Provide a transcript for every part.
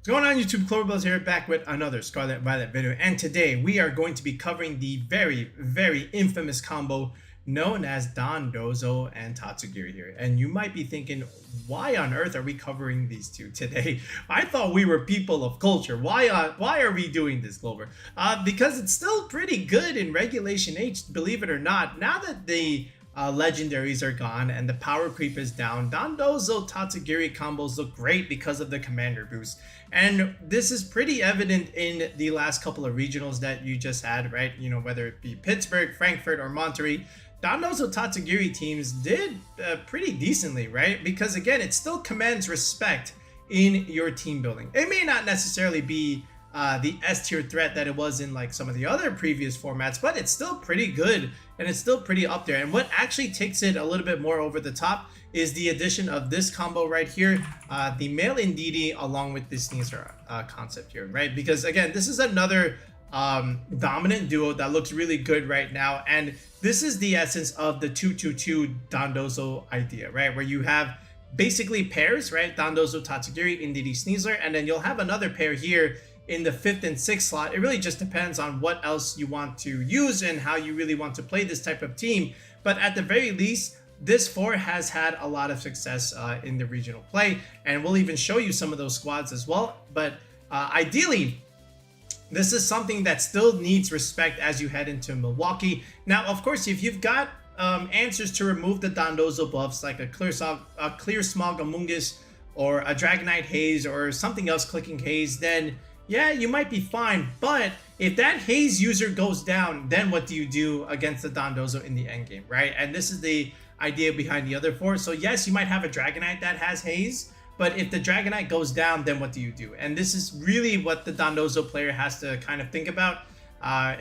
What's going on, YouTube? Cloverbells here, back with another Scarlet Violet video, and today we are going to be covering the very infamous combo known as Dondozo and Tatsugiri here. And you might be thinking, why on earth are we covering these two today? I thought we were people of culture. Why are we doing this, Clover? Because it's still pretty good in Regulation H, believe it or not. Now that the legendaries are gone and the power creep is down, Dondozo Tatsugiri combos look great because of the commander boost. And this is pretty evident in the last couple of regionals that you just had, right? You know, whether it be Pittsburgh, Frankfurt, or Monterey, Dondozo Tatsugiri teams did pretty decently, right? Because again, it still commands respect in your team building. It may not necessarily be the S tier threat that it was in like some of the other previous formats, but it's still pretty good and it's still pretty up there. And what actually takes it a little bit more over the top is the addition of this combo right here, the Male Indeedee, along with this Sneasler concept here, right? Because again, this is another dominant duo that looks really good right now, and this is the essence of the 2-2-2 Dondozo idea, right? Where you have basically pairs, right? Dondozo Tatsugiri, Indeedee, Sneasler, and then you'll have another pair here in the 5th and 6th slot. It really just depends on what else you want to use and how you really want to play this type of team. But at the very least, this 4 has had a lot of success in the regional play, and we'll even show you some of those squads as well. But ideally, this is something that still needs respect as you head into Milwaukee. Now, of course, if you've got answers to remove the Dondozo buffs, like a Clear Smog Amungus, or a Dragonite Haze, or something else clicking Haze, then yeah, you might be fine. But if that Haze user goes down, then what do you do against the Dondozo in the endgame, right? And this is the idea behind the other 4. So yes, you might have a Dragonite that has Haze, but if the Dragonite goes down, then what do you do? And this is really what the Dondozo player has to kind of think about,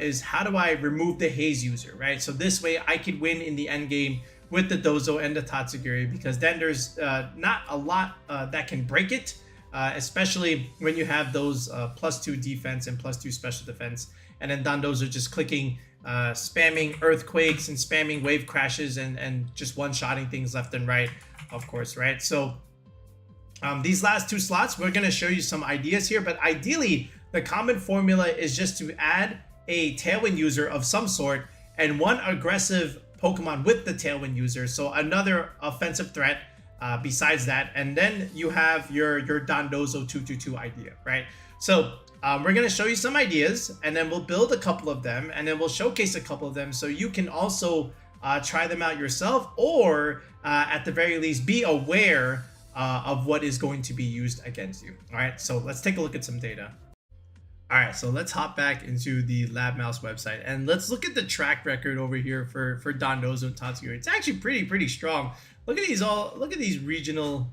is how do I remove the Haze user, right? So this way I could win in the endgame with the Dozo and the Tatsugiri, because then there's not a lot that can break it, especially when you have those +2 defense and +2 special defense, and then Dondozo just clicking, spamming earthquakes and spamming wave crashes and just one-shotting things left and right, of course, right? So these last 2 slots, we're going to show you some ideas here, but ideally, the common formula is just to add a Tailwind user of some sort and one aggressive Pokemon with the Tailwind user, so another offensive threat besides that, and then you have your Dondozo 2-2-2 idea, right? So we're going to show you some ideas, and then we'll build a couple of them, and then we'll showcase a couple of them so you can also try them out yourself, or at the very least be aware of what is going to be used against you. All right, so let's take a look at some data. All right, so let's hop back into the Lab Mouse website and let's look at the track record over here for Dondozo and Tatsugiri. It's actually pretty strong. Look at these regional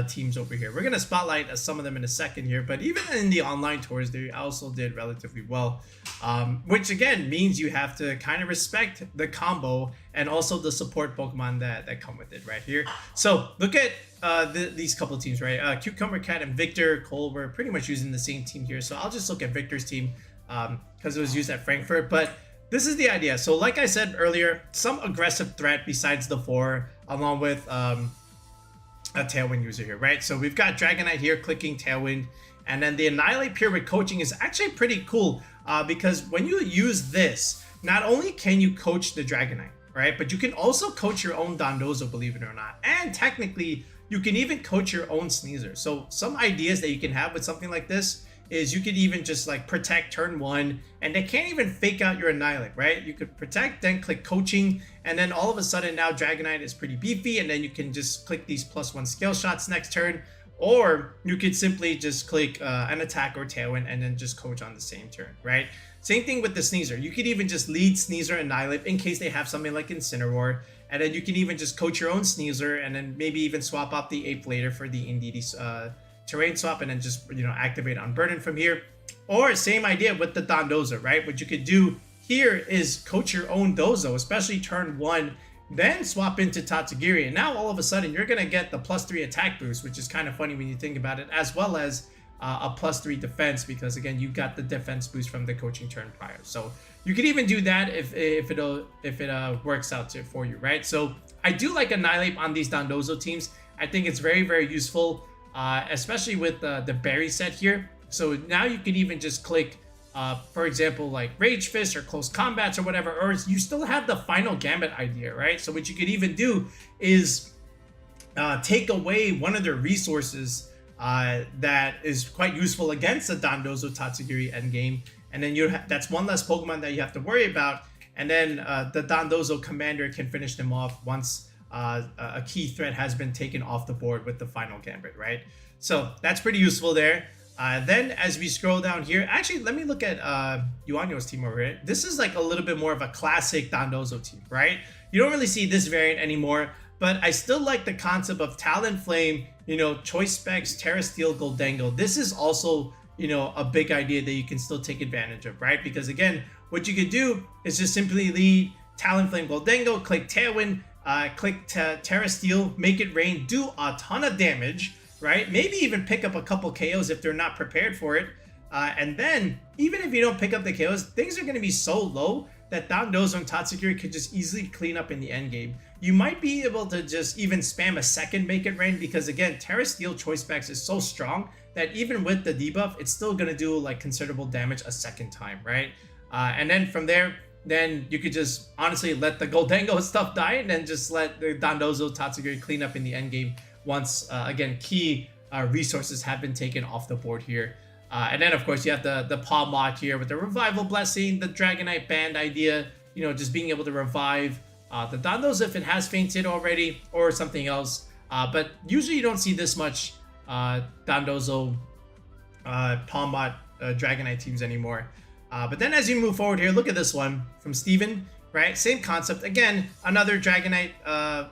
teams over here. We're gonna spotlight some of them in a second here, but even in the online tours, they also did relatively well, which again means you have to kind of respect the combo and also the support Pokemon that come with it right here. So look at these couple teams, right? Cucumber Cat and Victor Cole were pretty much using the same team here, so I'll just look at Victor's team because it was used at Frankfurt. But this is the idea. So like I said earlier, some aggressive threat besides the 4, along with a Tailwind user here, right? So we've got Dragonite here clicking Tailwind, and then the Annihilape here with coaching is actually pretty cool because when you use this, not only can you coach the Dragonite, right, but you can also coach your own Dondozo, believe it or not, and technically you can even coach your own Sneasler. So some ideas that you can have with something like this is you could even just like protect turn 1, and they can't even fake out your Annihilape, right? You could protect, then click coaching, and then all of a sudden now Dragonite is pretty beefy, and then you can just click these +1 scale shots next turn, or you could simply just click an attack or Tailwind and then just coach on the same turn, right? Same thing with the Sneasler. You could even just lead Sneasler and Annihilape in case they have something like Incineroar, and then you can even just coach your own Sneasler and then maybe even swap out the Ape later for the Indeedee terrain swap, and then just, you know, activate on Burden from here. Or same idea with the Dondozo, right? What you could do here is coach your own Dozo, especially turn 1, then swap into Tatsugiri, and now all of a sudden you're gonna get the +3 attack boost, which is kind of funny when you think about it, as well as a +3 defense, because again you got the defense boost from the coaching turn prior. So you could even do that if it works out for you, right? So I do like Annihilape on these Dondozo teams. I think it's very useful. especially with the berry set here. So now you can even just click, for example, like Rage Fist or Close Combats or whatever, or you still have the final Gambit idea, right? So what you could even do is take away one of their resources that is quite useful against the Dondozo Tatsugiri endgame, and then that's one less Pokemon that you have to worry about, and then the Dondozo commander can finish them off once a key threat has been taken off the board with the final Gambit, right? So that's pretty useful there. Then as we scroll down here, actually, let me look at Yuanyo's team over here. This is like a little bit more of a classic Dondozo team, right? You don't really see this variant anymore, but I still like the concept of Talonflame, Choice Specs, Terra Steel, Goldango. This is also, a big idea that you can still take advantage of, right? Because again, what you could do is just simply lead Talonflame, Goldango, click Tailwind, click Terra Steel, make it rain, do a ton of damage, right? Maybe even pick up a couple KOs if they're not prepared for it. And then, even if you don't pick up the KOs, things are going to be so low that Dondozo and Tatsugiri could just easily clean up in the end game. You might be able to just even spam a second Make It Rain because, again, Terra Steel Choice Specs is so strong that even with the debuff, it's still going to do like considerable damage a second time, right? And then from there, then you could just honestly let the Goldango stuff die and then just let the Dondozo Tatsugiri clean up in the end game once, again, key resources have been taken off the board here. And then, of course, you have the Paw mod here with the Revival Blessing, the Dragonite Band idea, just being able to revive the Dondozo if it has fainted already or something else. But usually you don't see this much Dondozo Paw mod Dragonite teams anymore. But then as you move forward here, look at this one from Steven, right? Same concept. Again, another Dragonite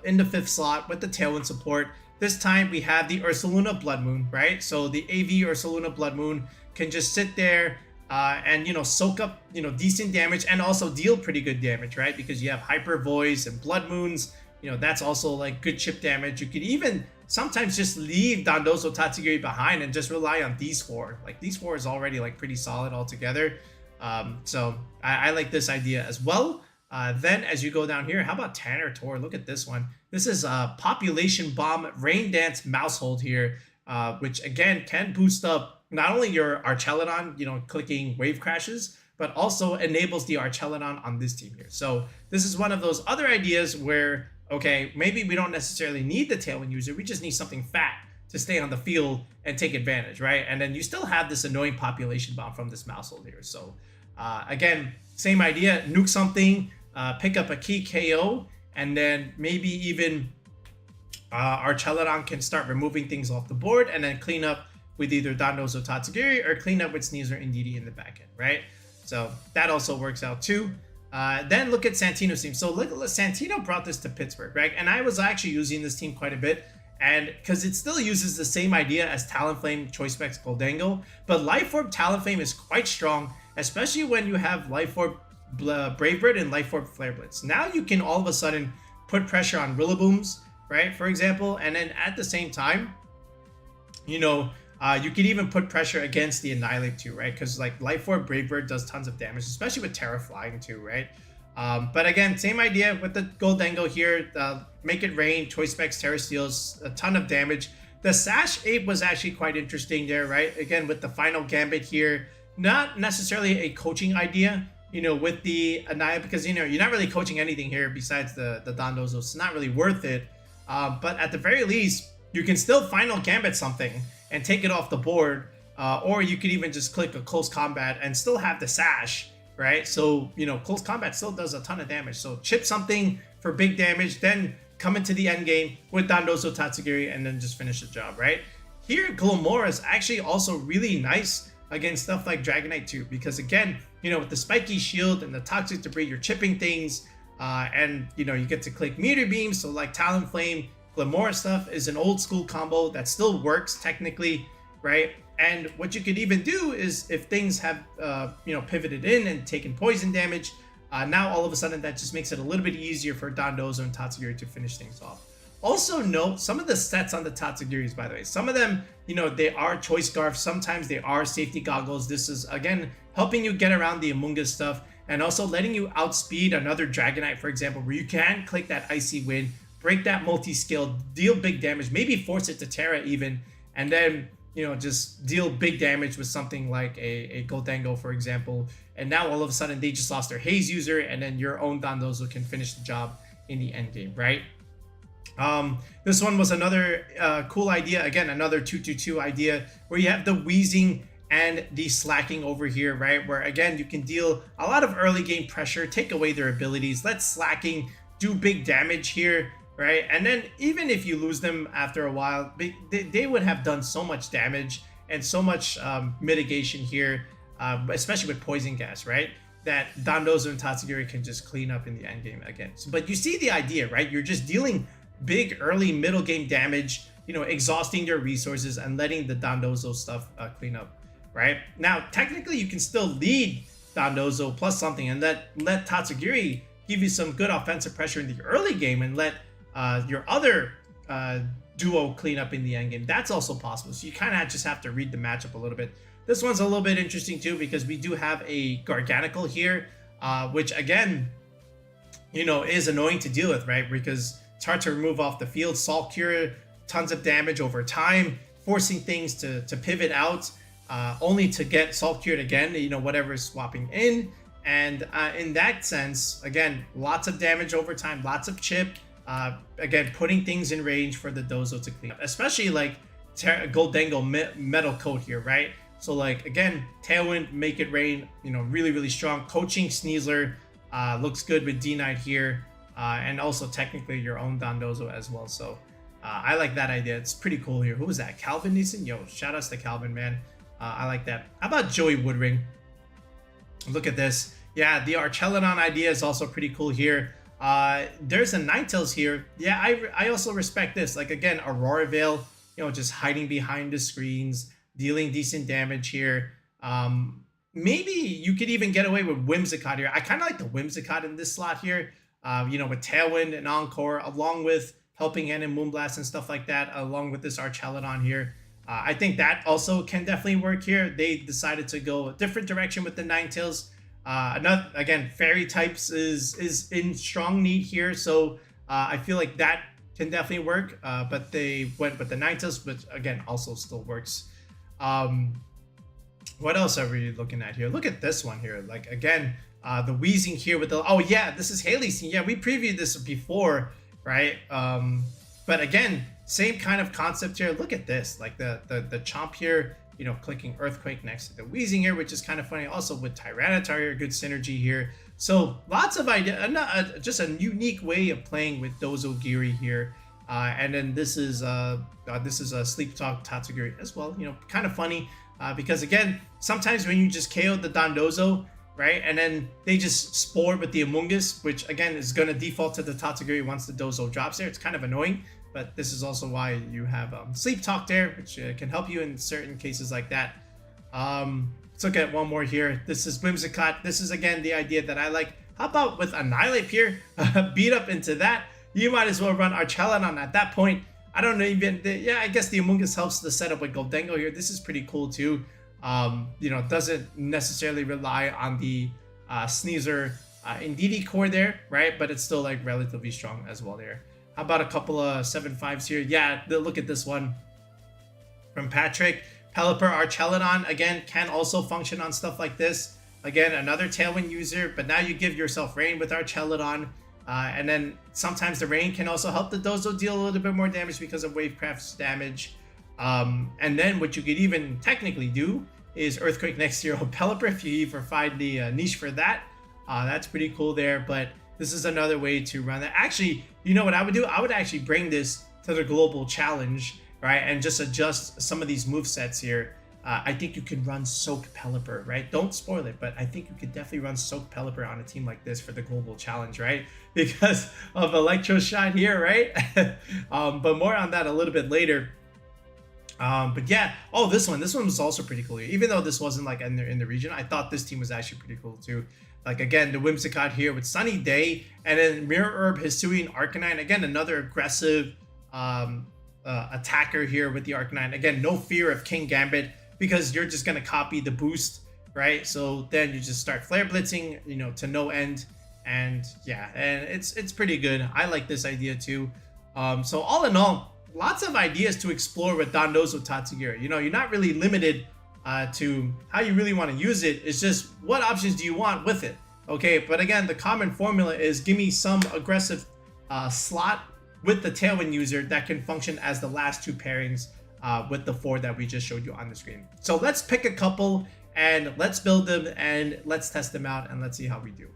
in the 5th slot with the Tailwind support. This time we have the Ursaluna Blood Moon, right? So the AV Ursaluna Blood Moon can just sit there and, soak up, decent damage and also deal pretty good damage, right? Because you have Hyper Voice and Blood Moons, that's also like good chip damage. You could even sometimes just leave Dondozo Tatsugiri behind and just rely on these 4. Like these 4 is already like pretty solid altogether. So I like this idea as well. Then as you go down here, how about Tanner Tor? Look at this one. This is a Population Bomb Rain Dance Mousehold here, which again can boost up not only your Archaludon, clicking wave crashes, but also enables the Archaludon on this team here. So this is one of those other ideas where, okay, maybe we don't necessarily need the Tailwind user. We just need something fat to stay on the field and take advantage, right? And then you still have this annoying Population Bomb from this Mousehold here. So again, same idea, nuke something, pick up a key KO, and then maybe even Archaludon can start removing things off the board and then clean up with either Dondozo Tatsugiri or clean up with Sneasler the Male Indeedee in the back end, right? So that also works out too. Then look at Santino's team. So look, Santino brought this to Pittsburgh, right? And I was actually using this team quite a bit, and because it still uses the same idea as Talonflame, Choice Specs, Goldango, but Life Orb Talonflame is quite strong, especially when you have Life Orb Brave Bird and Life Orb Flare Blitz. Now you can all of a sudden put pressure on Rillabooms, right, for example, and then at the same time, you could even put pressure against the Annihilape too, right? Because like Life Orb Brave Bird does tons of damage, especially with Terra Flying too, right? But again, same idea with the Goldango here. Make It Rain, Choice Specs, Terra Steals, a ton of damage. The Sash Ape was actually quite interesting there, right? Again, with the final Gambit here, not necessarily a coaching idea, with the Annihilape, because, you're not really coaching anything here besides the Dondozo, so it's not really worth it. But at the very least, you can still final Gambit something and take it off the board, or you could even just click a Close Combat and still have the Sash, right? So, Close Combat still does a ton of damage. So chip something for big damage, then come into the end game with Dondozo Tatsugiri and then just finish the job, right? Here, Glamora is actually also really nice against stuff like Dragonite too, because again, with the spiky shield and the toxic debris, you're chipping things, and you get to click Meteor Beam. So like Talonflame, Glamora stuff is an old school combo that still works technically, right? And what you could even do is if things have, pivoted in and taken poison damage, now all of a sudden that just makes it a little bit easier for Dondozo and Tatsugiri to finish things off. Also note some of the sets on the Tatsugiris, by the way. Some of them, they are Choice Scarf. Sometimes they are Safety Goggles. This is, again, helping you get around the Amoonguss stuff and also letting you outspeed another Dragonite, for example, where you can click that Icy Wind, break that multi-skill, deal big damage, maybe force it to Terra even, and then just deal big damage with something like a Goldengo, for example. And now all of a sudden they just lost their Haze user, and then your own Dondozo can finish the job in the end game, right? This one was another cool idea. Again, another 2-2-2 idea where you have the wheezing and the slacking over here, right? Where again, you can deal a lot of early game pressure, take away their abilities, let slacking do big damage here, right? And then even if you lose them after a while, they would have done so much damage and so much mitigation here, especially with poison gas, right? That Dondozo and Tatsugiri can just clean up in the end game again. So, but you see the idea, right? You're just dealing big early middle game damage, exhausting their resources and letting the Dondozo stuff clean up, right? Now, technically, you can still lead Dondozo plus something and let Tatsugiri give you some good offensive pressure in the early game and let your other duo clean up in the end game. That's also possible. So you kind of just have to read the matchup a little bit. This one's a little bit interesting too because we do have a Garganical here, which again, is annoying to deal with, right? Because it's hard to remove off the field. Salt Cure, tons of damage over time, forcing things to pivot out, only to get Salt Cured again, whatever's swapping in. And in that sense, again, lots of damage over time, lots of chip. Again, putting things in range for the Dozo to clean up, especially like Goldengo Metal Coat here, right? So like, again, Tailwind, Make It Rain, really, really strong. Coaching Sneasler looks good with D9 here. And also technically your own Dondozo as well. So I like that idea. It's pretty cool here. Who was that? Calvin Neeson? Yo, shout outs to Calvin, man. I like that. How about Joey Woodring? Look at this. Yeah, the Archaludon idea is also pretty cool here. There's a Ninetales here. Yeah, I also respect this. Like, again, Aurora Veil, just hiding behind the screens, dealing decent damage here. Maybe you could even get away with Whimsicott here. I kind of like the Whimsicott in this slot here. With Tailwind and Encore, along with Helping Hand and Moonblast and stuff like that, along with this Archaludon here. I think that also can definitely work here. They decided to go a different direction with the Ninetales. Again, Fairy types is in strong need here, so I feel like that can definitely work. But they went with the Ninetales, which again also still works. What else are we looking at here? Look at this one here. Like, again, the wheezing here with the, oh yeah, this is Haley's team. Yeah, we previewed this before, right? But again, same kind of concept here. Look at this, like the chomp here, clicking Earthquake next to the wheezing here, which is kind of funny. Also with Tyranitar here, good synergy here. So lots of idea, just a unique way of playing with Dozo-giri here. And then this is a Sleep Talk Tatsugiri as well. Kind of funny because again, sometimes when you just KO the Dondozo, right, and then they just spore with the Amoonguss, which again is going to default to the Tatsugiri once the Dozo drops there. It's kind of annoying, but this is also why you have Sleep Talk there, which can help you in certain cases like that. Let's look at one more here. This is Whimsicott. This is again the idea that I like. How about with Annihilape here? Beat up into that. You might as well run Archaludon at that point. I don't even, yeah, I guess the Amoonguss helps the setup with Goldengo here. This is pretty cool too. Doesn't necessarily rely on the Sneasler Indeedee core there, right? But it's still like relatively strong as well there. How about a couple of 7/5s here? Yeah, look at this one from Patrick. Pelipper Archaludon, again, can also function on stuff like this. Again, another Tailwind user, but now you give yourself Rain with Archaludon. And then sometimes the Rain can also help the Dozo deal a little bit more damage because of Wavecraft's damage. And then what you could even technically do is Earthquake next to your Pelipper if you ever find the niche for that. That's pretty cool there, but this is another way to run that. Actually, you know what I would do? I would actually bring this to the global challenge, right? And just adjust some of these movesets here. I think you could run Soak Pelipper, right? Don't spoil it, but I think you could definitely run Soak Pelipper on a team like this for the global challenge, right? Because of Electro Shot here, right? But more on that a little bit later. But yeah, oh, this one was also pretty cool. Even though this wasn't like in the region, I thought this team was actually pretty cool too. Like, again, the Whimsicott here with Sunny Day, and then Mirror Herb, Hisuian, Arcanine. Again, another aggressive attacker here with the Arcanine. Again, no fear of King Gambit because you're just gonna copy the boost, right? So then you just start Flare Blitzing, to no end, and yeah, and it's pretty good. I like this idea too. So all in all, lots of ideas to explore with Dondozo Tatsugiri. You know, you're not really limited to how you really want to use it. It's just what options do you want with it. Okay, but again, the common formula is give me some aggressive slot with the Tailwind user that can function as the last two pairings with the 4 that we just showed you on the screen. So let's pick a couple and let's build them and let's test them out and let's see how we do.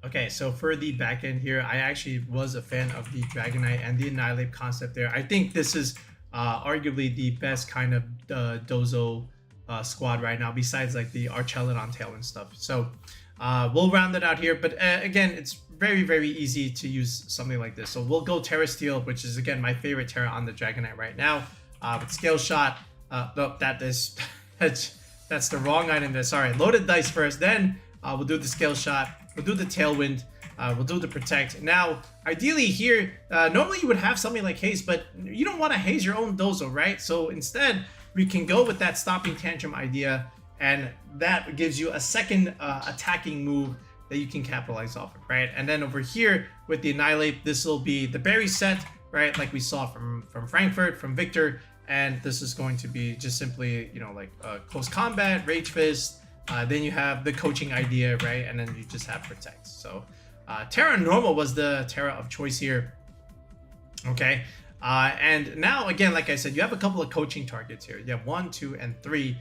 Okay, so for the back end here, I actually was a fan of the Dragonite and the Annihilape concept there. I think this is arguably the best kind of Dozo squad right now, besides like the Archaludon Tailwind stuff. So we'll round it out here, but again, it's very, very easy to use something like this. So we'll go Terra Steel, which is again my favorite Terra on the Dragonite right now. With Scale Shot, no, that's the wrong item there. Sorry, loaded dice first, then we'll do the Scale Shot, we'll do the Tailwind, we'll do the Protect. Now, ideally here, normally you would have something like Haze, but you don't want to haze your own Dozo, right? So instead, we can go with that Stopping Tantrum idea, and that gives you a second attacking move that you can capitalize off of, right? And then over here with the Annihilape, this will be the berry set, right? Like we saw from Frankfurt, from Victor, and this is going to be just simply, you know, like close combat, rage fist. Then you have the coaching idea, right? And then you just have protect. So Terra normal was the Terra of choice here. Okay. And now again, like I said, you have a couple of coaching targets here. You have 1, 2, and 3.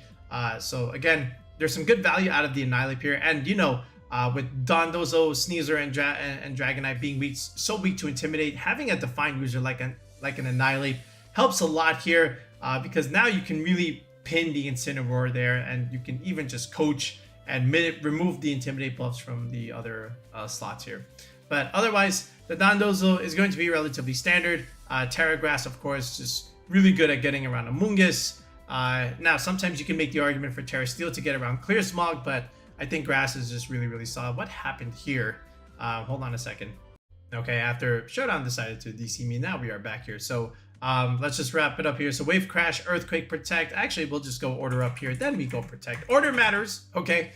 So again, there's some good value out of the Annihilape here. And you know, with Dondozo, Sneasler, and Dragonite being so weak to intimidate, having a defined user like an Annihilape helps a lot here, because now you can really pin the Incineroar there, and you can even just coach and remove the Intimidate buffs from the other slots here. But otherwise, the Dondozo is going to be relatively standard. Terra Grass, of course, just really good at getting around Amoonguss. Now, sometimes you can make the argument for Terra Steel to get around Clear Smog, but I think Grass is just really, really solid. What happened here? Hold on a second. Okay, after Showdown decided to DC me, now we are back here. So let's just wrap it up here. So Wave Crash, Earthquake, Protect. Actually, we'll just go order up here. Then we go Protect. Order matters. Okay.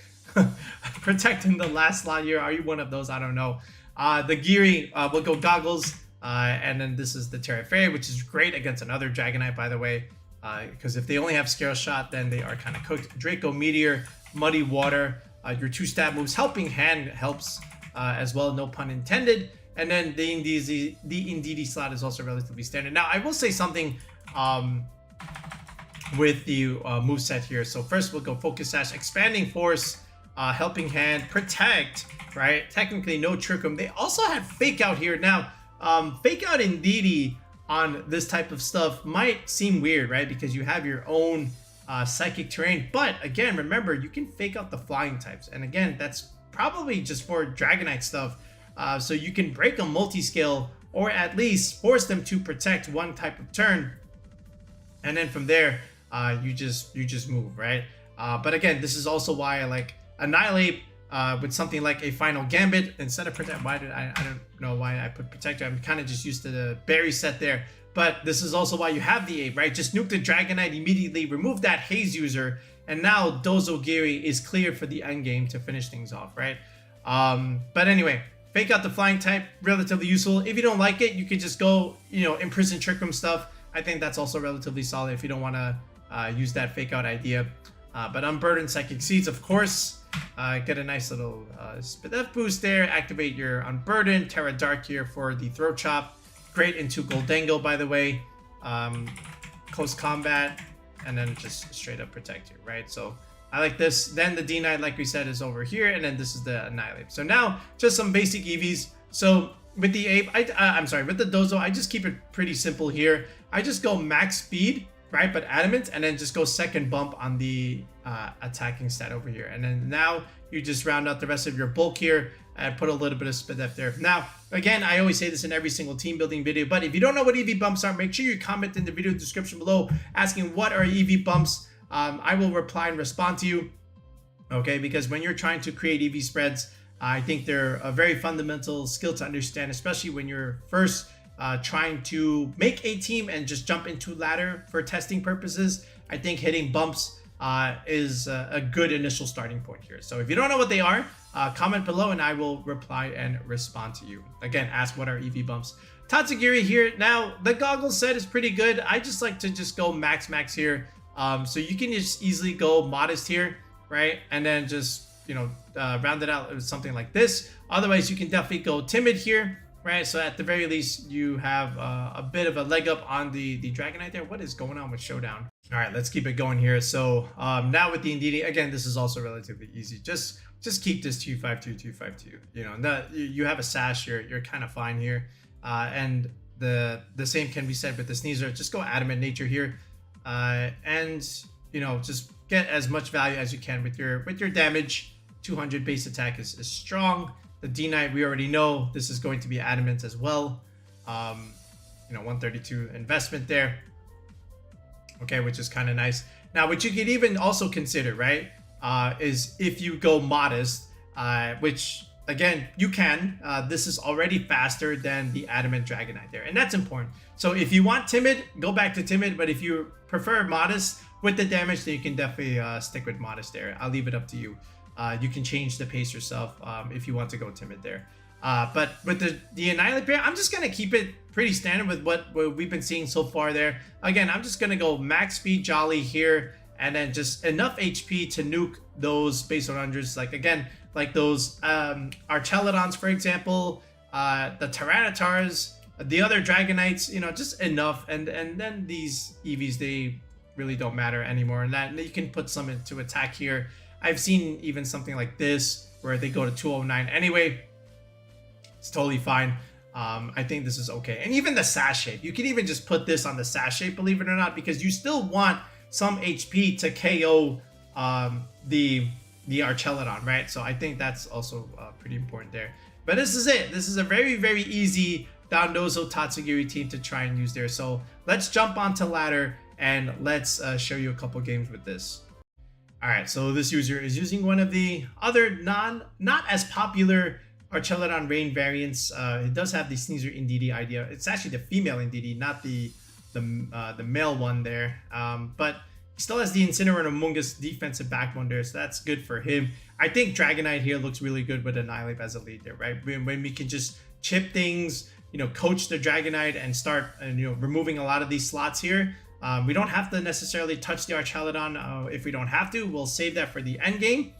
Protect in the last slot here. Are you one of those? I don't know. The Giri, we'll go Goggles. And then this is the Terra Fairy, which is great against another Dragonite, by the way. Because if they only have Scale Shot, then they are kind of cooked. Draco Meteor, Muddy Water. Your 2 stab moves. Helping Hand helps as well. No pun intended. And then the Indeedee slot is also relatively standard. Now, I will say something with the moveset here. So first, we'll go Focus Sash, Expanding Force, Helping Hand, Protect, right? Technically, no Trick Room. They also had Fake Out here. Now, Fake Out Indeedee on this type of stuff might seem weird, right? Because you have your own Psychic terrain. But again, remember, you can Fake Out the Flying types. And again, that's probably just for Dragonite stuff. So you can break a multi-scale, or at least force them to protect one type of turn, and then from there you just move, right? But again, this is also why I like Annihilape with something like a Final Gambit instead of Protect. Why did I don't know why I put Protector. I'm kind of just used to the berry set there. But this is also why you have the Ape, right? Just nuke the Dragonite immediately, remove that Haze user, and now Dozo-giri is clear for the end game to finish things off, right? But anyway, Fake Out the Flying type, relatively useful. If you don't like it, you could just go, you know, Imprison Trick Room stuff. I think that's also relatively solid if you don't want to use that Fake Out idea. But Unburden Psychic Seeds, of course. Get a nice little Spidef boost there. Activate your Unburden. Terra Dark here for the Throat Chop. Great into Goldango, by the way. Close Combat. And then just straight up Protect here, right? So I like this. Then the D-Knight, like we said, is over here, and then this is the Annihilape. So now, just some basic EVs. So with the Ape, I'm sorry, with the Dozo, I just keep it pretty simple here. I just go max speed, right, but adamant, and then just go second bump on the attacking stat over here. And then now you just round out the rest of your bulk here and put a little bit of Spidef there. Now, again, I always say this in every single team building video, but if you don't know what EV bumps are, make sure you comment in the video description below asking what are EV bumps. I will reply and respond to you, okay? Because when you're trying to create EV spreads, I think they're a very fundamental skill to understand, especially when you're first trying to make a team and just jump into ladder for testing purposes. I think hitting bumps is a good initial starting point here. So if you don't know what they are, comment below and I will reply and respond to you. Again, ask what are EV bumps. Tatsugiri here. Now, the goggles set is pretty good. I just like to just go max here. So you can just easily go modest here, right? And then just, you know, round it out with something like this. Otherwise, you can definitely go timid here, right? So at the very least, you have a bit of a leg up on the Dragonite there. What is going on with Showdown? All right, let's keep it going here. So now with the Indeedee, again, this is also relatively easy. Just keep this 252, 252. You know, you have a sash, you're kind of fine here. And the same can be said with the Sneasler. Just go Adamant Nature here, and you know, just get as much value as you can with your damage. 200 base attack is strong. The D-Knight, we already know this is going to be Adamant as well. You know, 132 investment there. Okay, which is kind of nice. Now, what you could even also consider, right, is if you go modest, which again, you can. This is already faster than the Adamant Dragonite there, and that's important. So if you want timid, go back to timid, but if you prefer modest with the damage, then you can definitely stick with modest there. I'll leave it up to you. You can change the pace yourself if you want to go timid there. But with the Annihilape here, I'm just going to keep it pretty standard with what we've been seeing so far there. Again, I'm just going to go max speed Jolly here, and then just enough HP to nuke those base 100s. Like, again, like those Archaludons, for example, the Tyrannitars, the other Dragonites, you know, just enough. And then these EVs, they really don't matter anymore. And that you can put some into attack here. I've seen even something like this where they go to 209 anyway. It's totally fine. I think this is okay. And even the sash shape, you can even just put this on the sash shape, believe it or not, because you still want some HP to KO the Archaludon, right? So I think that's also pretty important there. But this is it. This is a very, very easy Dondozo Tatsugiri team to try and use there. So let's jump onto ladder and let's show you a couple games with this. All right, so this user is using one of the other not as popular Archaludon Rain variants. It does have the Sneasler Indeedee idea. It's actually the female Indeedee, not the male one there. But he still has the Incineroar and Amoonguss defensive backbone there, so that's good for him. I think Dragonite here looks really good with Annihilape as a lead there, right? When we can just chip things, you know, coach the Dragonite and start, you know, removing a lot of these slots here. We don't have to necessarily touch the Archaludon if we don't have to. We'll save that for the end game.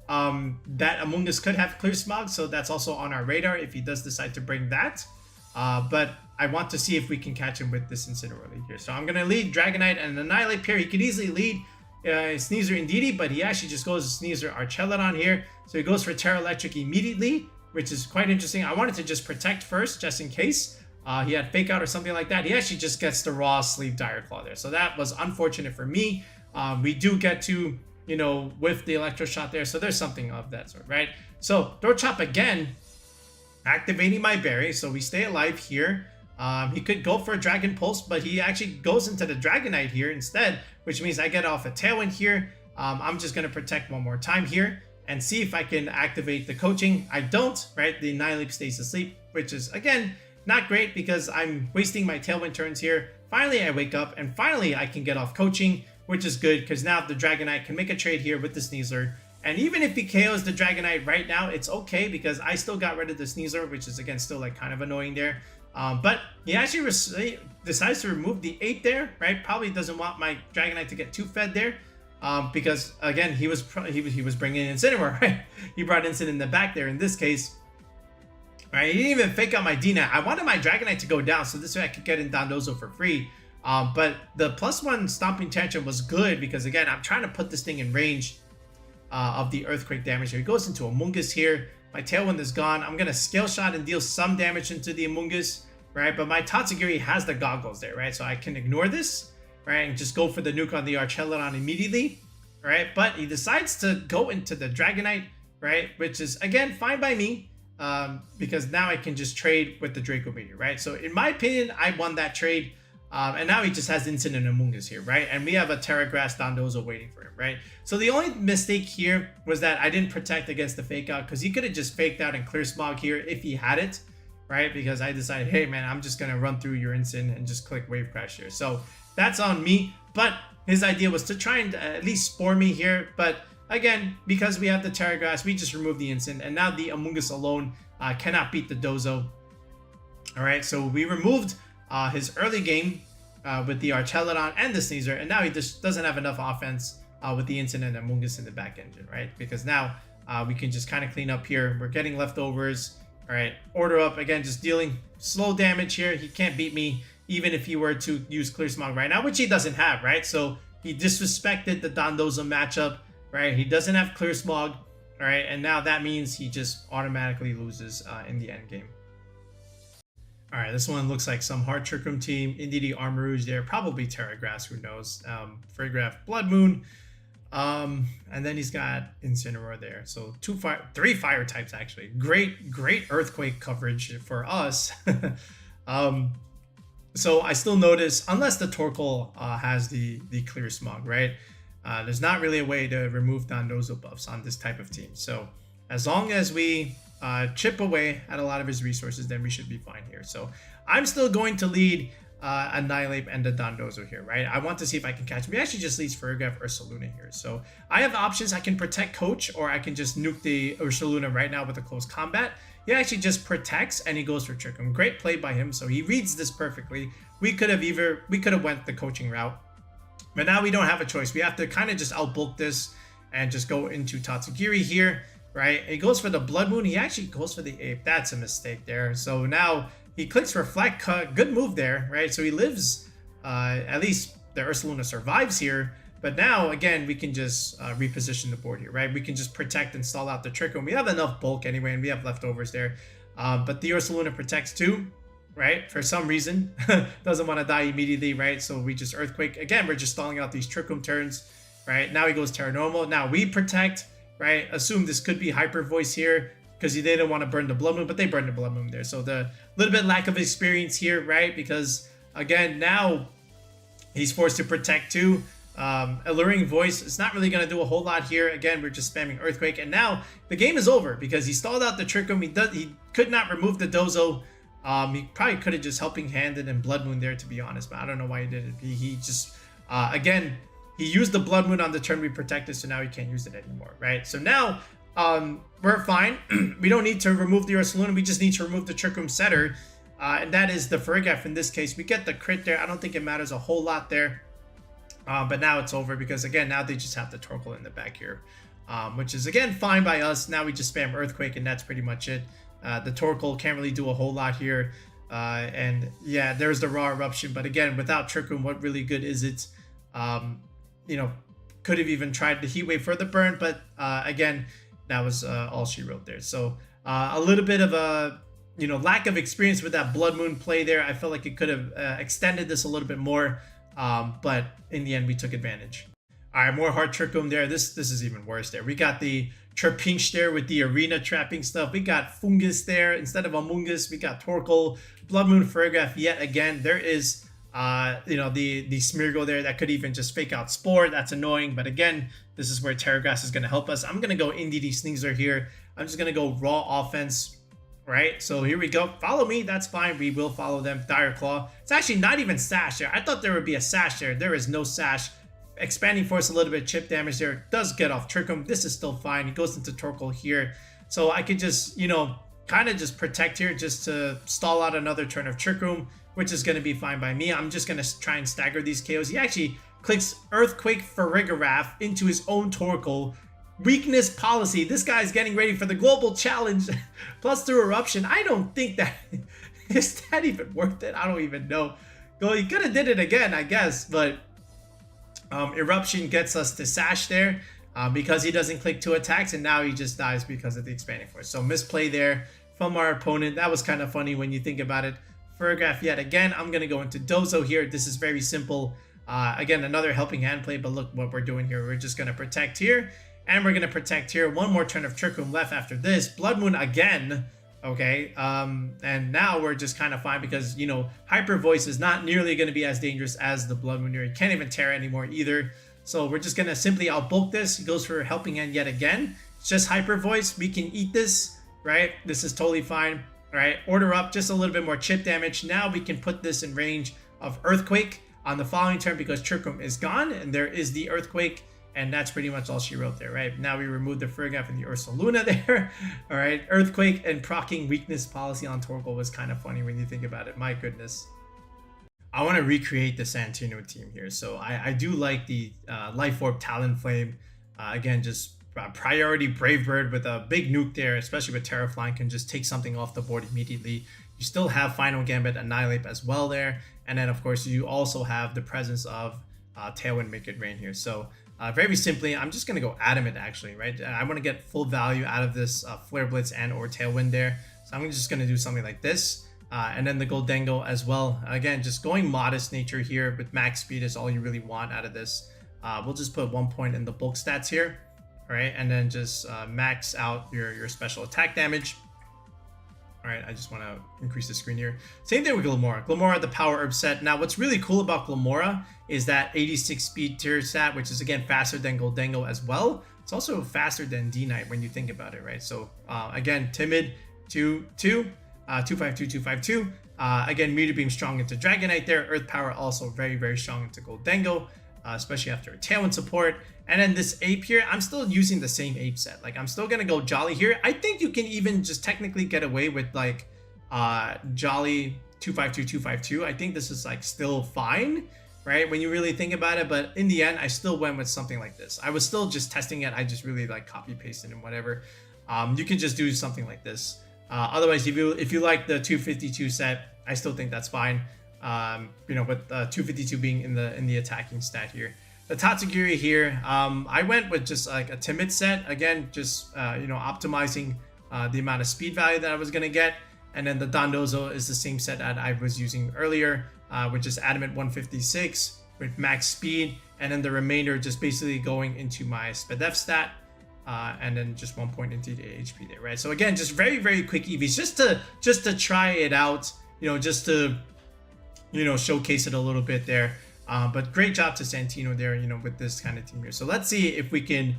That Amoonguss could have Clear Smog, so that's also on our radar if he does decide to bring that. But I want to see if we can catch him with this Incineroar lead here. So I'm going to lead Dragonite and Annihilape here. He could easily lead Sneasler Indeedee, but he actually just goes Sneasler Archaludon here. So he goes for Terra Electric immediately, which is quite interesting. I wanted to just protect first, just in case he had Fake Out or something like that. He actually just gets the raw Sleeve Dire Claw there. So that was unfortunate for me. We do get to, you know, with the Electro Shot there. So there's something of that sort, right? So Throat Chop again, activating my berry. So we stay alive here. He could go for a Dragon Pulse, but he actually goes into the Dragonite here instead, which means I get off a Tailwind here. I'm just going to protect one more time here and see if I can activate the coaching. I don't, right? The Annihilape stays asleep, which is, again, not great because I'm wasting my Tailwind turns here. Finally, I wake up and finally I can get off coaching, which is good because now the Dragonite can make a trade here with the Sneasler. And even if he KOs the Dragonite right now, it's okay because I still got rid of the Sneasler, which is, again, still like kind of annoying there. But he actually decides to remove the 8 there, right? Probably doesn't want my Dragonite to get too fed there. Because, again, he was bringing in Incineroar, right? He brought Incin in the back there in this case. Right? He didn't even fake out my D-Net. I wanted my Dragonite to go down so this way I could get in Dondozo for free. But the +1 Stomping Tantrum was good because, again, I'm trying to put this thing in range of the Earthquake damage. He goes into Amoonguss here. My Tailwind is gone. I'm going to Scale Shot and deal some damage into the Amoonguss, right? But my Tatsugiri has the goggles there, right? So I can ignore this, right? And just go for the nuke on the Archaludon immediately, right? But he decides to go into the Dragonite, right? Which is, again, fine by me because now I can just trade with the Draco Meteor, right? So in my opinion, I won that trade. And now he just has Incin and Amoonguss here, right? And we have a Terra Grass Dondozo waiting for him, right? So the only mistake here was that I didn't protect against the Fake Out because he could have just faked out and Clear Smog here if he had it, right? Because I decided, hey, man, I'm just going to run through your Incin and just click Wave Crash here. So that's on me. But his idea was to try and at least Spore me here. But again, because we have the Terra Grass, we just remove the Incin. And now the Amoonguss alone cannot beat the Dozo. All right, so we removed his early game with the Archaludon and the Sneasler, and now he just doesn't have enough offense with the Incident and Mungus in the back engine, right? Because now we can just kind of clean up here. We're getting leftovers. All right, order up again, just dealing slow damage here. He can't beat me even if he were to use Clear Smog right now, which he doesn't have, right? So he disrespected the Dondozo matchup, right? He doesn't have Clear Smog, all right? And now that means he just automatically loses in the end game. All right, this one looks like some hard Trick Room team. Indeedee, Armor Rouge there, probably Terra Grass, who knows? Freygraph, Blood Moon. And then he's got Incineroar there. So 3 fire types actually. Great Earthquake coverage for us. So I still notice, unless the Torkoal has the Clear Smog, right? There's not really a way to remove Dondozo buffs on this type of team. So as long as we chip away at a lot of his resources, then we should be fine here. So I'm still going to lead Annihilape and the Dondozo here, right? I want to see if I can catch him. He actually just leads Freygraph Ursaluna here. So I have options. I can protect Coach, or I can just nuke the Ursaluna right now with a close combat. He actually just protects and he goes for Trick Room. Great play by him. So he reads this perfectly. We could have went the coaching route, but now we don't have a choice. We have to kind of just outbulk this and just go into Tatsugiri here, right? He goes for the Blood Moon. He actually goes for the Ape. That's a mistake there. So now he clicks Reflect. Good move there, right? So he lives, at least the Ursaluna survives here. But now, again, we can just reposition the board here, right? We can just protect and stall out the Trick Room. We have enough bulk anyway, and we have leftovers there. But the Ursaluna protects too, right? For some reason, doesn't want to die immediately, right? So we just Earthquake. Again, we're just stalling out these Trick Room turns, right? Now he goes Terra Normal. Now we protect, right? Assume this could be Hyper Voice here, because they didn't want to burn the Blood Moon, but they burned the Blood Moon there. So the little bit lack of experience here, right? Because, again, now he's forced to protect too. Alluring Voice, it's not really going to do a whole lot here. Again, we're just spamming Earthquake, and now the game is over because he stalled out the Trick Room. He could not remove the Dozo. He probably could have just Helping Handed and Blood Moon there, to be honest, but I don't know why he did it. He just, again, he used the Blood Moon on the turn we protected, so now he can't use it anymore, right? So now we're fine. We don't need to remove the Ursaluna. We just need to remove the Trick Room setter, and that is the Freygraph in this case. We get the crit there. I don't think it matters a whole lot there. But now it's over because, again, now they just have the Torkoal in the back here, which is, again, fine by us. Now we just spam Earthquake, and that's pretty much it. The Torkoal can't really do a whole lot here. And, yeah, there's the Raw Eruption. But, again, without Trick Room, what really good is it? You know, could have even tried the Heat Wave for the burn. But, again, that was all she wrote there. So, a little bit of a, lack of experience with that Blood Moon play there. I felt like it could have extended this a little bit more. But in the end, we took advantage. All right, more hard Trick Room there. This is even worse there. We got the Trapinch there with the arena trapping stuff. We got Fungus there. Instead of Amoongus, we got Torkoal. Blood Moon Freygraph yet again. There is, the Smeargle there that could even just fake out Spore. That's annoying. But again, this is where Terra Grass is going to help us. I'm going to go Indeedee Sneasler here. I'm just going to go raw offense. Right, so here we go. Follow me, that's fine. We will follow them. Dire Claw. It's actually not even Sash there. I thought there would be a Sash there. There is no Sash. Expanding Force, a little bit chip damage there. Does get off Trick Room. This is still fine. He goes into Torkoal here. So I could just, kind of just protect here just to stall out another turn of Trick Room, which is going to be fine by me. I'm just going to try and stagger these KOs. He actually clicks Earthquake Farigiraf into his own Torkoal. Weakness policy. This guy's getting ready for the global challenge. Plus 2 eruption. I don't think that is that even worth it. I don't even know. Well, he could have did it again, I guess, but eruption gets us to Sash there because he doesn't click 2 attacks, and now he just dies because of the expanding force. So misplay there from our opponent. That was kind of funny when you think about it. Freygraph yet again. I'm gonna go into Dozo here. This is very simple. Again, another helping hand play, but look what we're doing here. We're just gonna protect here. And we're going to protect here. One more turn of Trick Room left after this. Blood Moon again. Okay. And now we're just kind of fine because, Hyper Voice is not nearly going to be as dangerous as the Blood Moon here. He can't even Terra anymore either. So we're just going to simply outbulk this. He goes for Helping Hand yet again. It's just Hyper Voice. We can eat this, right? This is totally fine. All right. Order up just a little bit more chip damage. Now we can put this in range of Earthquake on the following turn because Trick Room is gone. And there is the Earthquake. And that's pretty much all she wrote there, right? Now we removed the Fergaf and the Ursaluna there. All right, Earthquake and procking weakness policy on Torkoal was kind of funny when you think about it. My goodness. I want to recreate the Santino team here. So I do like the Life Orb Talonflame. Again, just priority Brave Bird with a big nuke there, especially with Terraflying, can just take something off the board immediately. You still have Final Gambit, Annihilape as well there. And then, of course, you also have the presence of Tailwind Make It Rain here. So very simply, I'm just going to go Adamant, actually, right? I want to get full value out of this Flare Blitz and or Tailwind there. So I'm just going to do something like this. And then the Goldengo as well. Again, just going modest nature here with max speed is all you really want out of this. We'll just put 1 point in the bulk stats here. All right, and then just max out your special attack damage. All right, I just want to increase the screen here. Same thing with Glimmora. Glimmora, the Power Herb set. Now, what's really cool about Glimmora is that 86 speed tier stat, which is, again, faster than Goldengo as well. It's also faster than D-Knight when you think about it, right? So, again, Timid, 2/2, 252, 252. Again, Meteor Beam strong into Dragonite there. Earth Power also very, very strong into Goldengo, especially after a Tailwind support. And then this Ape here, I'm still using the same Ape set. Like, I'm still going to go Jolly here. I think you can even just technically get away with, like, Jolly 252, 252. I think this is, like, still fine, right? When you really think about it. But in the end, I still went with something like this. I was still just testing it. I just really, like, copy-pasted and whatever. You can just do something like this. Otherwise, if you like the 252 set, I still think that's fine. You know, with 252 being in the attacking stat here. The Tatsugiri here, I went with just like a Timid set. Again, just, you know, optimizing the amount of speed value that I was going to get. And then the Dondozo is the same set that I was using earlier, which is Adamant 156 with max speed. And then the remainder just basically going into my SPDF stat. And then just 1 point into the HP there, right? So again, just very, very quick EVs, just to try it out, you know, just to, you know, showcase it a little bit there. But great job to Santino there, you know, with this kind of team here. So let's see if we can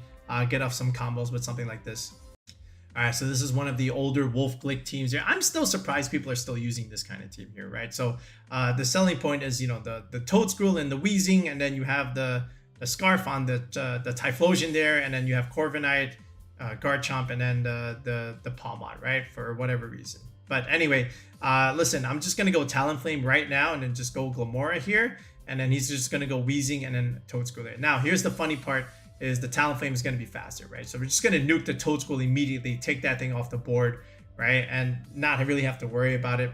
get off some combos with something like this. All right, so this is one of the older Wolf Glick teams here. I'm still surprised people are still using this kind of team here, right? So the selling point is, you know, the Toadscruel and the Weezing, and then you have the Scarf on the Typhlosion there, and then you have Corviknight, Garchomp, and then the Palmon, right? For whatever reason. But anyway, listen, I'm just gonna go Talonflame right now, and then just go Glimmora here, and then he's just gonna go Weezing and then Toadscruel there. Now, here's the funny part: is the Talonflame is gonna be faster, right? So we're just gonna nuke the Toadscruel immediately, take that thing off the board, right, and not really have to worry about it.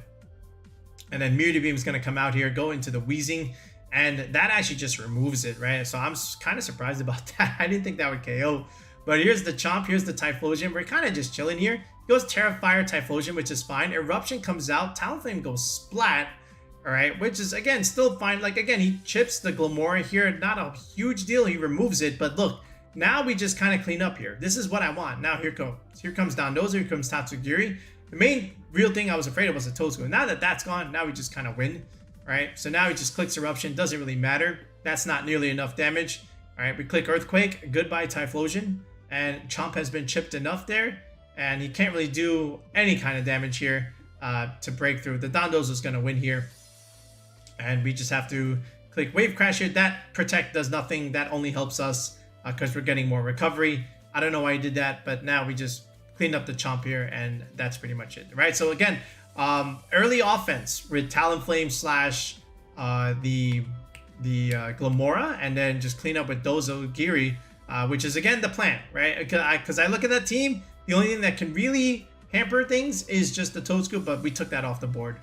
And then Meteor Beam is gonna come out here, go into the Weezing. And that actually just removes it, right? So I'm kind of surprised about that. I didn't think that would KO. But here's the Chomp, here's the Typhlosion. We're kind of just chilling here. He goes Terrafire, Typhlosion, which is fine. Eruption comes out. Talonflame goes Splat, all right? Which is, again, still fine. Like, again, he chips the Glimmora here. Not a huge deal. He removes it. But look, now we just kind of clean up here. This is what I want. Now here comes Dondozo, here comes Tatsugiri. The main real thing I was afraid of was the Toadscruel. Now that that's gone, now we just kind of win. Right, so now he just clicks Eruption, doesn't really matter. That's not nearly enough damage. All right, we click Earthquake, goodbye Typhlosion, and Chomp has been chipped enough there, and he can't really do any kind of damage here to break through. The Dondozo is going to win here, and we just have to click Wave Crash here. That Protect does nothing. That only helps us because we're getting more recovery. I don't know why he did that, but now we just cleaned up the Chomp here, and that's pretty much it. Right, so again, early offense with Talonflame slash the Glimmora, and then just clean up with Dozo-giri, which is again the plan, right? Because I look at that team, the only thing that can really hamper things is just the Toadscruel, but we took that off the board.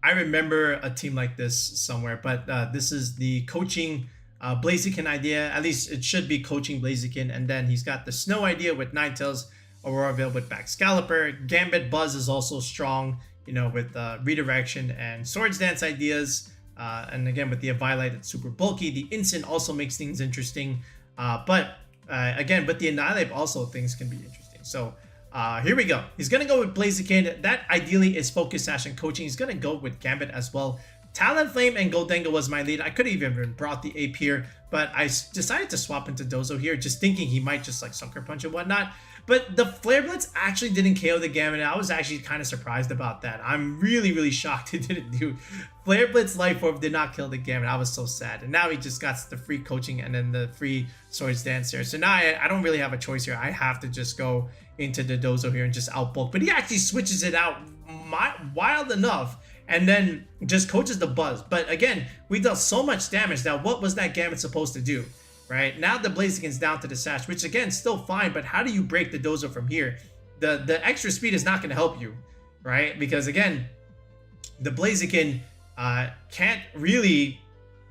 I remember a team like this somewhere, but this is the coaching Blaziken idea. At least it should be coaching Blaziken, and then he's got the Snow idea with Ninetales, Aurora Veil with back Scalper. Gambit Buzz is also strong, you know, with Redirection and Swords Dance ideas. And again, with the Eviolite, it's super bulky. The Instant also makes things interesting. But again, with the Annihilape, also things can be interesting. So here we go. He's going to go with Blaziken. That ideally is Focus Sash and Coaching. He's going to go with Gambit as well. Talonflame and Goldengo was my lead. I could have even brought the Ape here, but I decided to swap into Dozo here, just thinking he might just like Sucker Punch and whatnot. But the Flare Blitz actually didn't KO the Gambit. I was actually kind of surprised about that. I'm really shocked it didn't do. Flare Blitz Life Orb did not kill the Gambit. I was so sad. And now he just got the free coaching and then the free Swords Dance there. So now I don't really have a choice here. I have to just go into the Dozo here and just outbulk. But he actually switches it out wild enough and then just coaches the Buzz. But again, we dealt so much damage. Now, what was that Gambit supposed to do? Right now, the Blaziken's down to the Sash, which again, still fine. But how do you break the Dozo from here? The extra speed is not going to help you, right? Because again, the Blaziken can't really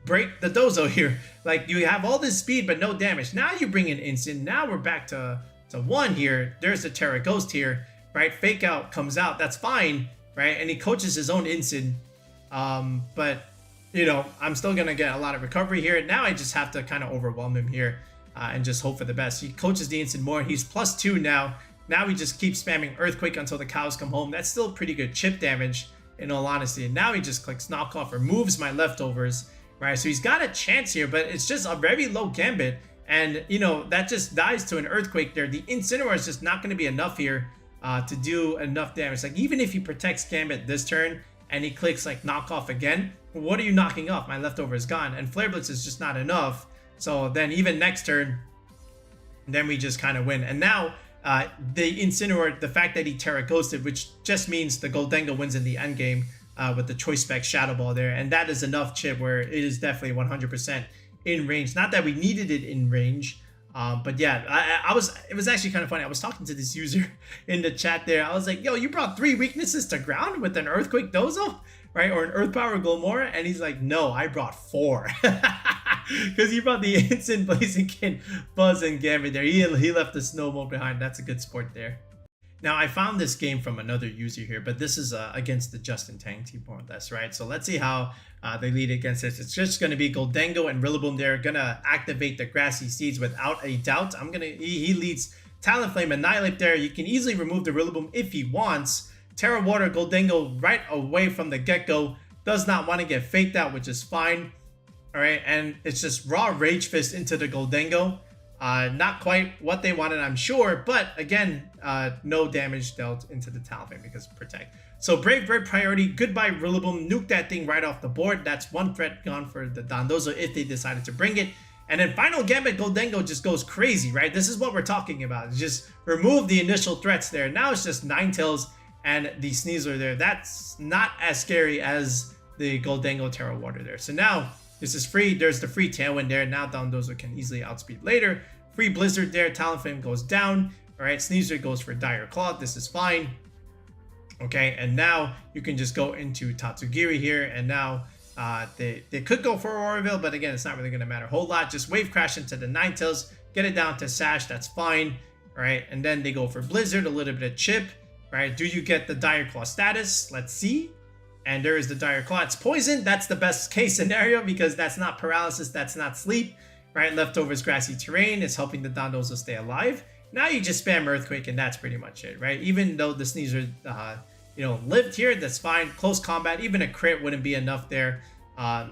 break the Dozo here. Like, you have all this speed, but no damage. Now you bring in Instant. Now we're back to 1 here. There's the Terra Ghost here, right? Fake Out comes out. That's fine, right? And he coaches his own Instant. But you know, I'm still going to get a lot of recovery here. Now I just have to kind of overwhelm him here and just hope for the best. He coaches the Instant more. He's +2 now. Now we just keep spamming Earthquake until the cows come home. That's still pretty good chip damage, in all honesty. And now he just clicks Knockoff, removes my leftovers, right? So he's got a chance here, but it's just a very low Gambit. And, you know, that just dies to an Earthquake there. The Incineroar is just not going to be enough here to do enough damage. Like, even if he protects Gambit this turn and he clicks, like, Knockoff again, what are you knocking off? My leftover is gone. And Flare Blitz is just not enough. So then even next turn, then we just kind of win. And now the Incineroar, the fact that he Terra Ghosted, which just means the Goldengo wins in the end game with the Choice Spec Shadow Ball there. And that is enough chip where it is definitely 100% in range. Not that we needed it in range. But yeah, it was actually kind of funny. I was talking to this user in the chat there. I was like, yo, you brought 3 weaknesses to ground with an Earthquake Dozo? Right? Or an Earth Power Glomora? And he's like, no, I brought 4. Because he brought the Instant, Blaziken, Buzz, and Gambit there. He left the Snowball behind. That's a good sport there. Now, I found this game from another user here, but this is against the Justin Tang team, more or less, right? So let's see how they lead against this. It's just going to be Goldengo and Rillaboom. They're going to activate the Grassy Seeds without a doubt. He leads Talonflame, Annihilape there. You can easily remove the Rillaboom if he wants. Terra Water, Goldengo right away from the get-go. Does not want to get faked out, which is fine. All right, and it's just raw Rage Fist into the Goldengo. Not quite what they wanted, I'm sure, but again, no damage dealt into the Talonflame because Protect. So Brave Bird priority, goodbye Rillaboom, nuke that thing right off the board. That's 1 threat gone for the Dondozo if they decided to bring it. And then final Gambit, Goldengo just goes crazy, right? This is what we're talking about. Just remove the initial threats there. Now it's just Ninetales and the Sneasler there. That's not as scary as the Goldengo Terra Water there. So now this is free. There's the free Tailwind there. Now Dondozo can easily outspeed later. Free Blizzard there. Talonflame goes down. All right, Sneasler goes for Dire Claw. This is fine. Okay, and now you can just go into Tatsugiri here. And now they could go for Auroville, but again, it's not really going to matter a whole lot. Just Wave Crash into the Ninetales. Get it down to Sash. That's fine. All right, and then they go for Blizzard. A little bit of Chip. Right? Do you get the Dire Claw status? Let's see. And there is the Dire Claw. It's poison. That's the best case scenario because that's not paralysis. That's not sleep. Right? Leftovers Grassy Terrain is helping the Dondozo stay alive. Now you just spam Earthquake and that's pretty much it. Right? Even though the Sneasler, lived here, that's fine. Close combat. Even a crit wouldn't be enough there.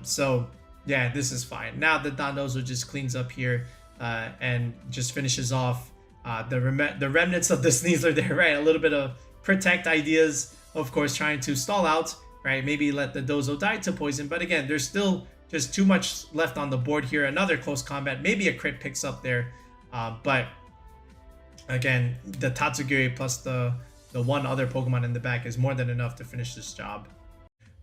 So yeah, this is fine. Now the Dondozo just cleans up here and just finishes off the remnants of the Sneasler there. Right? A little bit of Protect ideas, of course, trying to stall out, right? Maybe let the Dozo die to poison, but again, there's still just too much left on the board here. Another close combat, maybe a crit picks up there, but again, the Tatsugiri plus the one other Pokemon in the back is more than enough to finish this job.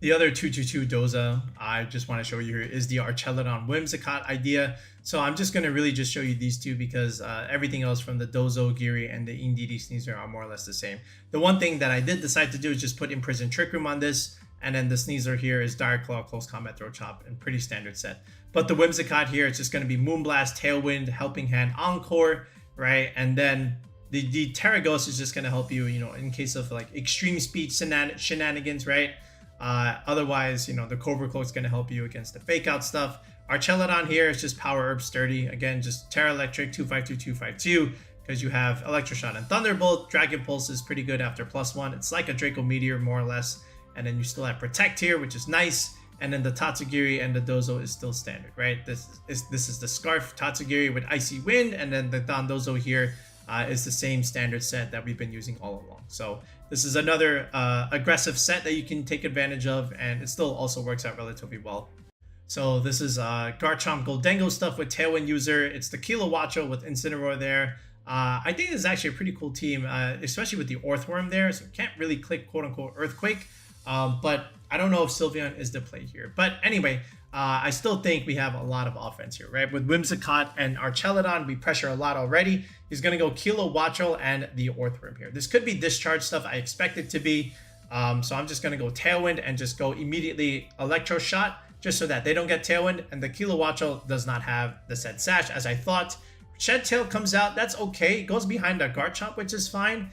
The other 222 Doza I just want to show you here is the Archaludon Whimsicott idea. So I'm just going to really just show you these two because everything else from the Dozo-giri and the Indeedee Sneasler are more or less the same. The one thing that I did decide to do is just put Imprison Trick Room on this, and then the Sneasler here is Dire Claw, Close Combat, Throat Chop, and pretty standard set. But the Whimsicott here, it's just going to be Moonblast, Tailwind, Helping Hand, Encore, right? And then the Terra Ghost is just going to help you, in case of like extreme speed shenanigans, right? Otherwise, the Cobra Cloak is going to help you against the fake out stuff. Archaludon here is just Power Herb Sturdy. Again, just Terra Electric 252 because you have Electroshot and Thunderbolt. Dragon Pulse is pretty good after +1. It's like a Draco Meteor more or less. And then you still have Protect here, which is nice. and then the Tatsugiri and the Dozo is still standard, right? This is the Scarf Tatsugiri with Icy Wind, and then the Dondozo here is the same standard set that we've been using all along. So this is another aggressive set that you can take advantage of, and it still also works out relatively well. So this is Garchomp Goldengo stuff with Tailwind user. It's the Kilowatcho with Incineroar there. I think this is actually a pretty cool team, especially with the Earthworm there. So can't really click quote-unquote Earthquake, but I don't know if Sylveon is the play here. But anyway, I still think we have a lot of offense here, right? With Whimsicott and Archaludon, we pressure a lot already. He's going to go Kilowatcho and the Earthworm here. This could be discharge stuff. I expect it to be. So I'm just going to go Tailwind and just go immediately Electro Shot, just so that they don't get Tailwind. And the Kilowatcho does not have the said Sash, as I thought. Shed Tail comes out. That's okay. It goes behind a Garchomp, which is fine.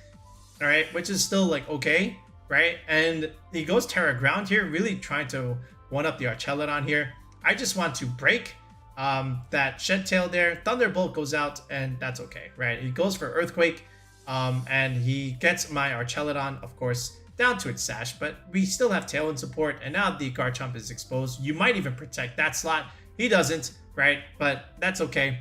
All right, which is still like okay, right? And he goes Terra Ground here, really trying to one-up the Archaludon here. I just want to break that Shed Tail there. Thunderbolt goes out, and that's okay, right? He goes for Earthquake, and he gets my Archaludon, of course, down to its Sash, but we still have Tailwind support, and now the Garchomp is exposed. You might even protect that slot. He doesn't, right? But that's okay.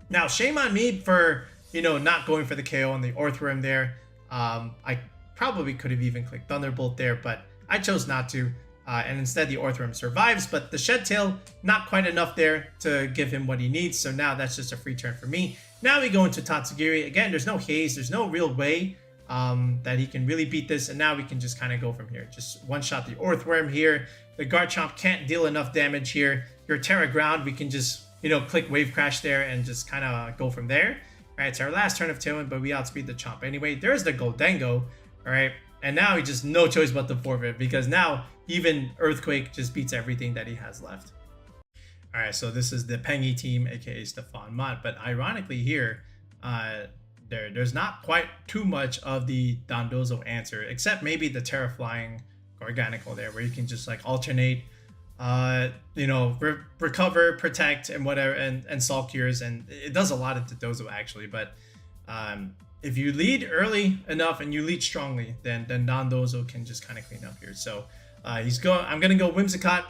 Now, shame on me for, not going for the KO on the Earthworm there. I probably could have even clicked Thunderbolt there, but I chose not to. And instead, the Earthworm survives, but the Shed Tail, not quite enough there to give him what he needs. So now that's just a free turn for me. Now we go into Tatsugiri. Again, there's no Haze. There's no real way that he can really beat this. And now we can just kind of go from here. Just one-shot the Earthworm here. The Garchomp can't deal enough damage here. Your Terra Ground, we can just, click Wave Crash there and just kind of go from there. All right, it's our last turn of Tailwind, but we outspeed the Chomp anyway. There's the Goldengo, all right? And now he just no choice but to forfeit, because now even Earthquake just beats everything that he has left. All right, so this is the Pengy team, aka Stefan Mott. But ironically here, there's not quite too much of the Dondozo answer, except maybe the Terra Flying Garganical there, where you can just like alternate, recover, protect, and whatever, and Salt Cures, and it does a lot of Dozo actually. But if you lead early enough and you lead strongly, then Dondozo can just kind of clean up here. So I'm gonna go Whimsicott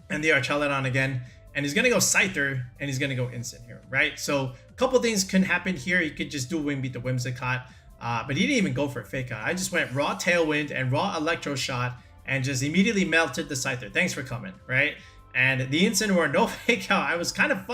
and the Archaludon again, and he's gonna go Scyther, and he's gonna go Instant here, right? So a couple things can happen here. You could just do Wing Beat the Whimsicott, but he didn't even go for a Fake Out. I just went raw Tailwind and raw Electro Shot and just immediately melted the Scyther. Thanks for coming, right? And the Incineroar, no Fake Out. I was kind of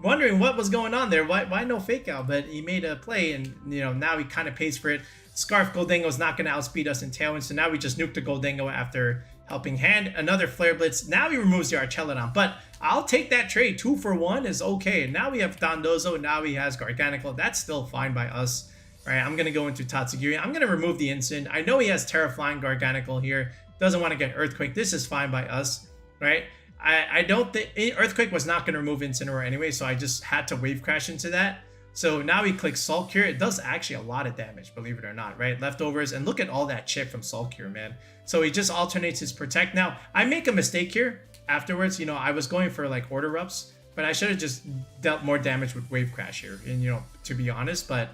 wondering what was going on there. Why no Fake Out? But he made a play, and now he kind of pays for it. Scarf Goldengo is not going to outspeed us in Tailwind, so now we just nuke the Goldengo after Helping Hand. Another Flare Blitz. Now he removes the Archaludon, but I'll take that trade. 2 for 1 is okay. And now we have Dondozo. Now he has Garganical. That's still fine by us. All right, I'm going to go into Tatsugiri. I'm going to remove the Instant. I know he has Terra Flying Garganical here. Doesn't want to get Earthquake. This is fine by us, right? I don't think Earthquake was not going to remove Incineroar anyway, so I just had to Wave Crash into that. So now he clicks Salt Cure. It does actually a lot of damage, believe it or not, right? Leftovers, and look at all that chip from Salt Cure, man. So he just alternates his Protect. Now, I make a mistake here afterwards. I was going for like Order Ups, but I should have just dealt more damage with Wave Crash here, and to be honest, but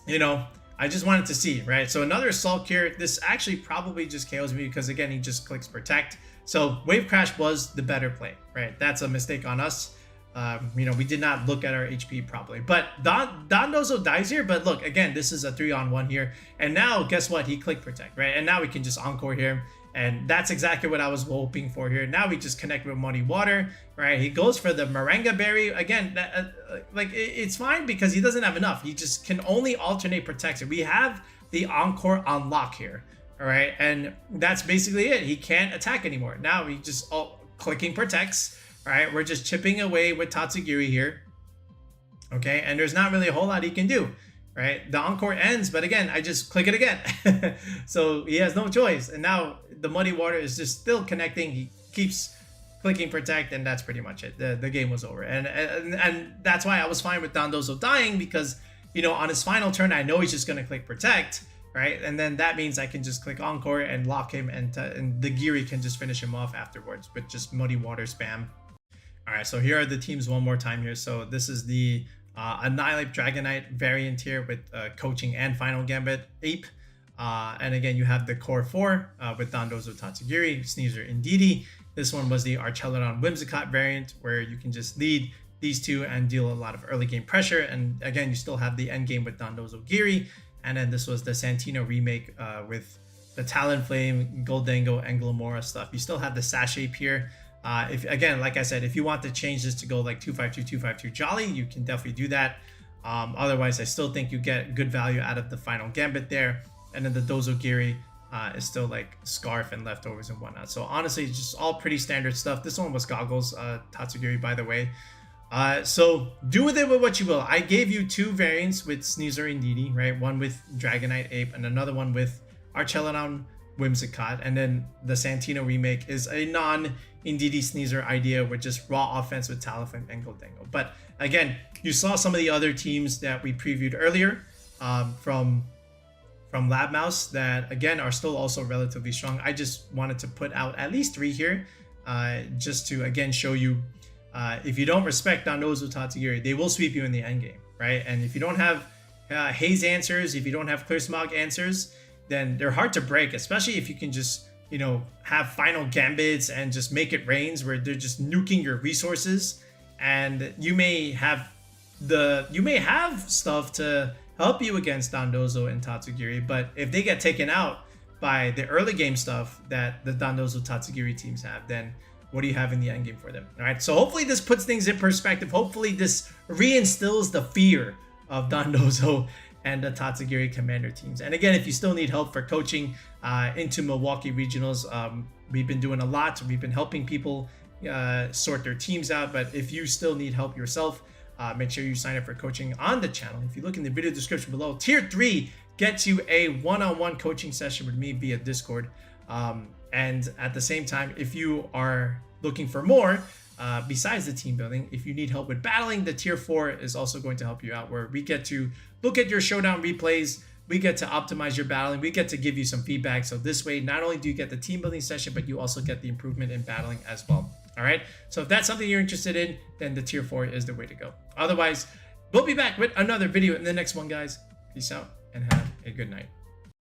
I just wanted to see, right? So another Salt Cure. This actually probably just KOs me because, again, he just clicks Protect. So Wave Crash was the better play, right? That's a mistake on us. We did not look at our HP properly. But Dondozo dies here. But look, again, this is a 3-on-1 here. And now, guess what? He clicked Protect, right? And now we can just Encore here. And that's exactly what I was hoping for here. Now we just connect with Muddy Water, right? He goes for the Moringa Berry. Again, it's fine because he doesn't have enough. He just can only alternate Protection. We have the Encore on lock here, all right? And that's basically it. He can't attack anymore. Now he just clicking Protects, all right? We're just chipping away with Tatsugiri here, okay? And there's not really a whole lot he can do. Right, the Encore ends, but again, I just click it again. So he has no choice. And now the Muddy Water is just still connecting. He keeps clicking Protect, and that's pretty much it. The game was over. And that's why I was fine with Dondozo dying, because, on his final turn, I know he's just going to click Protect, right? And then that means I can just click Encore and lock him, and the Giri can just finish him off afterwards with just Muddy Water spam. All right, so here are the teams one more time here. So this is the Annihilape Dragonite variant here with Coaching and Final Gambit Ape. And again, you have the core 4 with Dondozo Tatsugiri, Sneasler Indeedee. This one was the Archaludon Whimsicott variant, where you can just lead these two and deal a lot of early game pressure. And again, you still have the end game with Dondozo-giri. And then this was the Santino remake with the Talonflame, Goldango, and Glamora stuff. You still have the Sashape here. If again, like I said, if you want to change this to go like 252, 252 Jolly, you can definitely do that. Otherwise, I still think you get good value out of the final Gambit there. And then the Dozo-giri is still like Scarf and leftovers and whatnot. So honestly, it's just all pretty standard stuff. This one was Goggles, Tatsugiri, by the way. So do with it what you will. I gave you 2 variants with Sneasler Indeedee, right? One with Dragonite Ape and another one with Archaludon Whimsicott. And then the Santino remake is a non-Indeedee Sneasler idea with just raw offense with Talonflame and Goldango. But again, you saw some of the other teams that we previewed earlier from Lab Mouse that again are still also relatively strong. I just wanted to put out at least 3 here just to again show you if you don't respect Dondozo Tatsugiri, they will sweep you in the end game, right? And if you don't have Haze answers, if you don't have Clear Smog answers, then they're hard to break, especially if you can just, you know, have final gambits and just make it rains where they're just nuking your resources. And you may have stuff to help you against Dondozo and Tatsugiri, but if they get taken out by the early game stuff that the Dondozo Tatsugiri teams have, then what do you have in the end game for them? All right, so hopefully this puts things in perspective. Hopefully this reinstills the fear of Dondozo and the Tatsugiri commander teams. And again, if you still need help for coaching into Milwaukee regionals, we've been doing a lot. We've been helping people sort their teams out. But if you still need help yourself, make sure you sign up for coaching on the channel. If you look in the video description below, Tier 3 gets you a one-on-one coaching session with me via Discord. And at the same time, if you are looking for more, besides the team building, if you need help with battling, the Tier 4 is also going to help you out, where we get to look at your showdown replays, we get to optimize your battling, we get to give you some feedback. So this way, not only do you get the team building session, but you also get the improvement in battling as well. All right, so if that's something you're interested in, then the Tier 4 is the way to go. Otherwise, we'll be back with another video in the next one, guys. Peace out and have a good night.